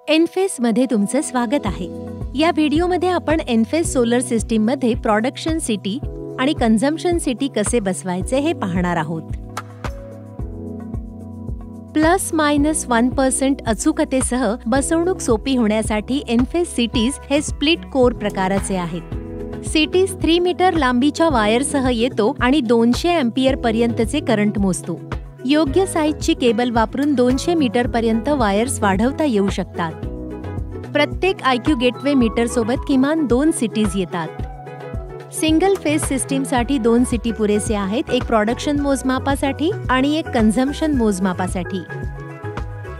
एनफेस मध्ये तुमचं स्वागत आहे। या व्हिडिओमध्ये आपण एनफेस सोलर सिस्टीम मध्ये प्रोडक्शन सिटी आणि कन्झम्पशन सिटी कसे बसवायचे हे पाहणार आहोत। ±1% अचूकतेसह बसवणूक सोपी होण्यासाठी एनफेस सिटीज हे स्प्लिट कोर प्रकाराचे आहेत। सिटीज 3 मीटर लांबीच्या वायरसह येतो आणि 200 अँपिअर पर्यंतचे करंट मोजतो। योग्य साईजची केबल वापरून 200 मीटर पर्यंत वायर्स वाढवता येऊ शकतात। प्रत्येक IQ गेटवे मीटर सोबत किमान 2 सिटीज येतात। सिंगल फेज सिस्टीमसाठी 2 सिटी पुरेसे आहेत, एक प्रोडक्शन मोजमापासाठी आणि एक कन्झम्पशन मोजमापासाठी।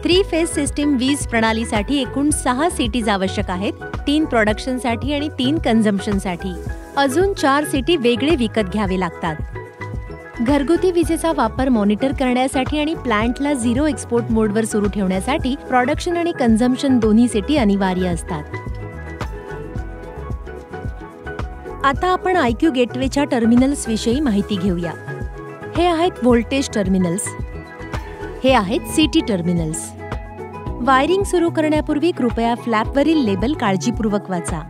3 फेज सिस्टीम वीज प्रणालीसाठी एकूण 6 सिटीज आवश्यक आहेत, 3 प्रोडक्शनसाठी आणि 3 कन्झम्पशनसाठी। अजून 4 सिटी वेगळे विकत घ्यावे लागतात। घरगुती विजेचा वापर मॉनिटर करण्यासाठी आणि प्लांटला झिरो एक्सपोर्ट मोडवर सुरू ठेवण्यासाठी प्रोडक्शन आणि कन्झम्पशन दोन्ही सिटी अनिवार्य असतात। आता आपण IQ गेटवेच्या टर्मिनल्स विषयी माहिती घेऊया। हे आहेत व्होल्टेज टर्मिनल्स, हे आहेत सिटी टर्मिनल्स। वायरिंग सुरू करण्यापूर्वी कृपया फ्लॅपवरील लेबल काळजीपूर्वक वाचा।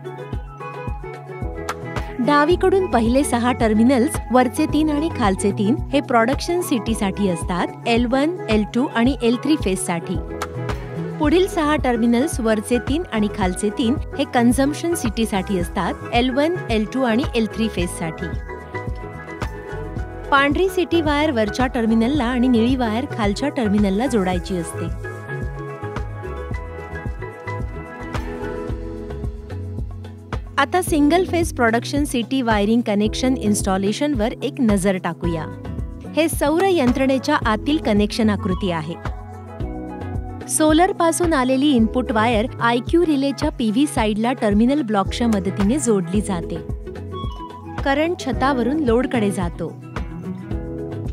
डावीकडून पहिले 6 टर्मिनल्स, वरचे 3 आणि खालचे 3 हे प्रोडक्शन सिटीसाठी असतात, L1, L2 आणि L3 फेजसाठी। पुढील 6 टर्मिनल्स, वरचे 3 आणि खालचे 3 हे कन्झम्पशन सिटीसाठी असतात, L1, L2 आणि L3 फेजसाठी। पांढरी सिटी वायर वरच्या टर्मिनलला आणि निळी वायर खालच्या टर्मिनलला जोडायची असते। आता single phase production CT wiring connection इन्स्टॉलेशनवर एक नजर टाकूया। हे सौर यंत्रणेच्या आतील कनेक्शन आकृती आहे। सोलर पासून आलेली इनपुट वायर IQ रिलेच्या PV साइडला टर्मिनल ब्लॉकच्या मदतीने जोडली जाते। करंट छतावरून लोडकडे जातो।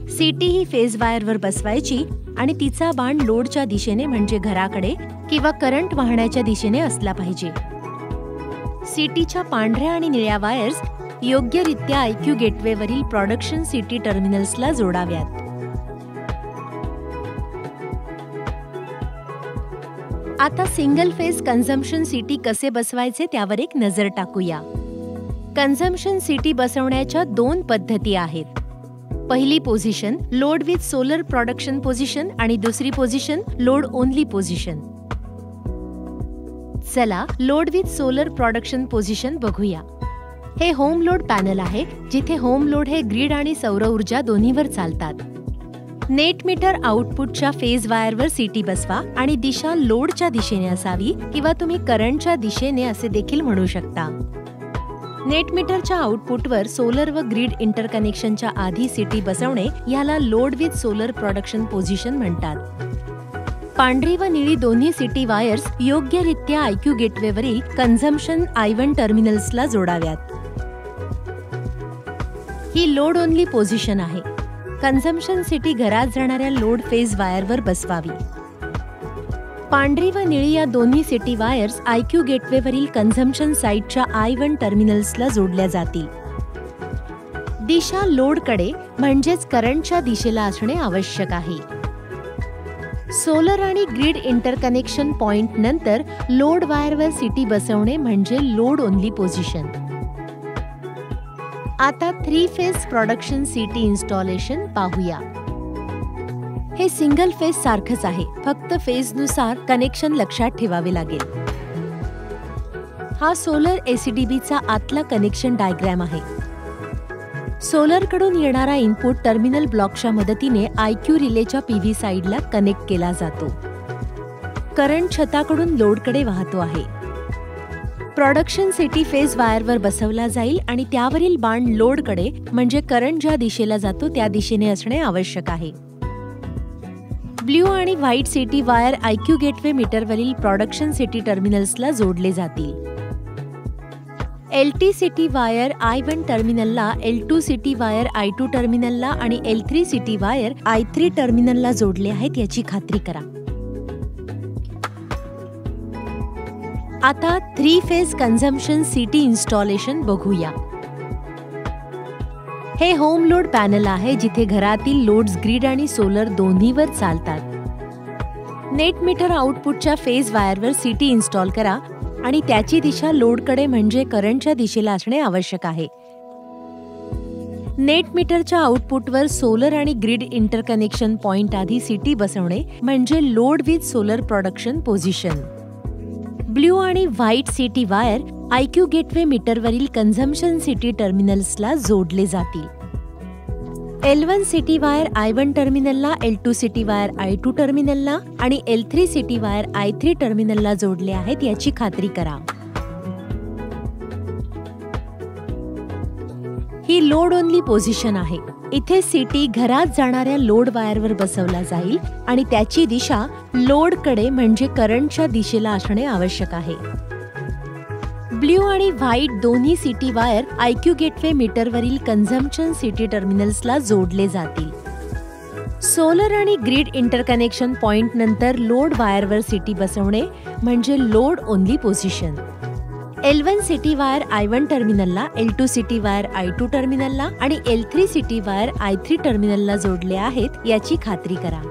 सिटी ही फेज वायरवर बसवायची आणि तिचा बाण लोडच्या दिशेने म्हणजे घराकडे किंवा करंट वाहण्याच्या दिशेने असला पाहिजे। सिटीच्या पांढऱ्या आणि निळ्या वायर्स योग्यरित्या IQ गेटवेवरील प्रोडक्शन सिटी टर्मिनल्सला जोडाव्यात। आता सिंगल फेज कन्झम्पशन सिटी कसे बसवायचे त्यावर एक नजर टाकूया। कन्झम्पशन सिटी बसवण्याच्या 2 पद्धती आहेत। पहिली position load with solar production position आणि दुसरी पोझिशन लोड ओनली पोझिशन। चला load with solar production position बघूया। हे होम लोड पॅनल आहे, जिथे होम लोड हे ग्रीड आणि सौर ऊर्जा दोन्हीवर चालतात। नेट मीटर आउटपुटच्या फेज वायरवर सिटी बसवा आणि दिशा लोडच्या दिशेने असावी किंवा तुम्ही करंटच्या दिशेने असे देखील म्हणू शकता। नेट मीटरच्या आउटपुटवर सोलर व ग्रीड इंटरकनेक्शनच्या आधी सिटी बसवणे याला load with solar production position म्हणतात। पांढरी व निळी दोन्ही सिटी वायर्स योग्यरित्या IQ गेटवेवरील कन्झम्पशन I1 टर्मिनल्सला जोडाव्यात। ही लोड ओनली पोझिशन आहे। कन्झम्पशन सिटी घरात जाणाऱ्या लोड फेज वायरवर बसवावी। पांढरी व निळी या दोन्ही सिटी वायर्स IQ गेटवेवरील कन्झम्पशन साइडच्या I1 टर्मिनल्सला जोडल्या जातील। दिशा लोडकडे म्हणजेच करंटच्या दिशेला असणे आवश्यक आहे। सोलर आणि ग्रीड इंटरकनेक्शन पॉइंट नंतर लोड वायरवर सिटी बसवणे म्हणजे लोड ओनली पोझिशन। आता 3 फेज प्रोडक्शन सिटी इन्स्टॉलेशन पाहूया। हे सिंगल फेज सारखंच आहे, फक्त फेजनुसार कनेक्शन लक्षात ठेवावे लागेल। हा सोलर ACDBचा आतला कनेक्शन डायग्राम आहे। सोलरकडून येणारा इनपुट टर्मिनल ब्लॉकच्या मदतीने IQ रिलेच्या PV साइडला कनेक्ट केला जातो। करंट छताकडून लोडकडे वाहतो आहे। प्रोडक्शन सिटी फेज वायरवर बसवला जाईल आणि त्यावरील बाण लोडकडे म्हणजे करंट ज्या दिशेला जातो त्या दिशेने असणे आवश्यक आहे। ब्ल्यू आणि white CT wire IQ gateway मीटरवरील प्रोडक्शन सिटी टर्मिनल्सला जोडले जातील। LT सिटी वायर I1 टर्मिनलला, L2 सिटी वायर I2 टर्मिनलला आणि L3 सिटी वायर I3 टर्मिनलला जोडले आहेत याची खात्री करा। आता 3 फेज कन्झम्पशन सिटी इन्स्टॉलेशन बघूया। हे होम लोड पॅनल आहे, जिथे घरातील लोड्स ग्रीड आणि सोलर दोन्हीवर चालतात। नेट मीटर आउटपुटच्या फेज वायरवर सीटी इन्स्टॉल करा आणि त्याची दिशा लोडकडे म्हणजे करंटच्या दिशेला असणे आवश्यक आहे. नेट मीटरच्या आउटपुटवर सोलर आणि ग्रिड इंटरकनेक्शन पॉइंट आधी सीटी बसवणे म्हणजे load with solar production position. Blue आणि white CT wire IQ gateway मीटरवरील कन्झम्पशन सीटी टर्मिनल्सला जोडले जातील. L1 सीटी वायर I1 टर्मिनलला, L2 सीटी वायर I2 टर्मिनलला आणि L3 सीटी वायर I3 टर्मिनलला जोडले आहेत याची खात्री करा. ही लोड ओनली पोझिशन आहे. इथे सीटी घरात जाणाऱ्या लोड वायरवर बसवला जाईल आणि त्याची दिशा लोडकडे म्हणजे करंटच्या दिशेला असणे आवश्यक आहे. ब्ल्यू आणि व्हाईट दोन्ही सीटी वायर IQ गेटवे मीटरवरील कन्झम्पशन सीटी टर्मिनल्सला जोडले जातील. सोलर आणि ग्रिड इंटरकनेक्शन पॉइंट नंतर लोड वायरवर सीटी बसवणे म्हणजे load only position. L1 CT wire I1 टर्मिनलला, L2 सीटी वायर I2 टर्मिनलला आणि L3 सीटी वायर I3 टर्मिनलला जोडले आहेत याची खात्री करा.